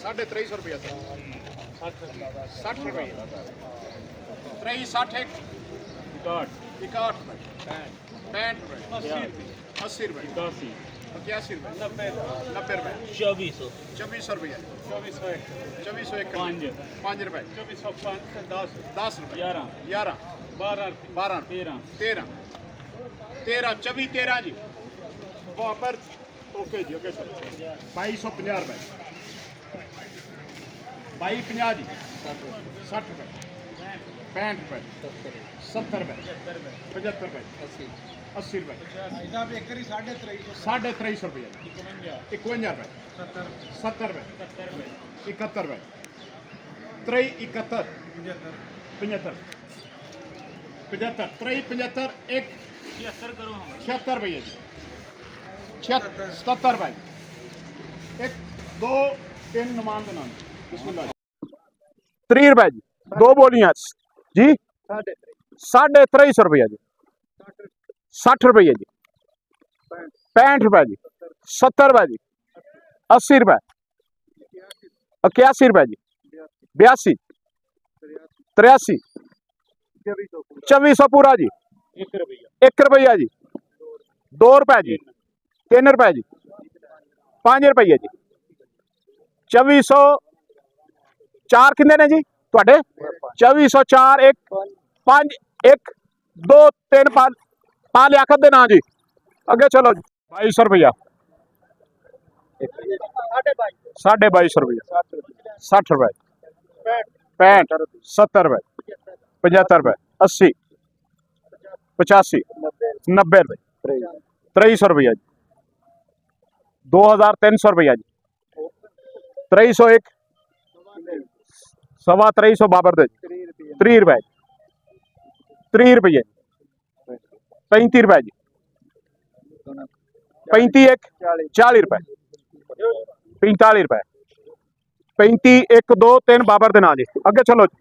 2350 रुपया 60 रुपये 63 61 65 रुपये 80 रुपये 85 रुपये 90 रुपये 2400 रुपये 2401 5 रुपये 10 रुपये 11 12 13 13 जी पर ओके जी ओके सर 2250 रुपये 2250 जी 60 रुपये 65 रुपये 70 रुपये 75 रुपये 80 रुपये 2350 रुपये 51 रुपये 70 रुपये 71 रुपये 73 75 75 एक 76 रुपये जी 77 रुपये 1 2 3 नुमान देना 30 रुपये जी 2 बोलियां जी 2350 रुपया जी 60 रुपये जी 65 रुपये जी 70 रुपये जी 80 रुपये 81 रुपये जी 82 83 2400 पूरा जी 1 रुपया जी 2 रुपये जी 3 रुपये जी 5 रुपये जी 2400 4 कितने ने जी ਤੁਹਾਡੇ 2404 1 5 1 2 3 5 ਲਿਆਕਤ ਦੇ ਨਾਂ ਜੀ ਅੱਗੇ ਚਲੋ 2200 ਰੁਪਇਆ 2250 ਰੁਪਇਆ 60 ਰੁਪਏ 65 70 ਰੁਪਏ 75 ਰੁਪਏ 80 85 90 ਰੁਪਏ 2300 ਰੁਪਇਆ ਜੀ 2300 ਰੁਪਇਆ ਜੀ 301 2350 बाबर दे 30 रुपए 30 रुपये 35 रुपए जी 35 40 रुपए 45 रुपए 35 1 2 3 बाबर दे ना जी अगे चलो जी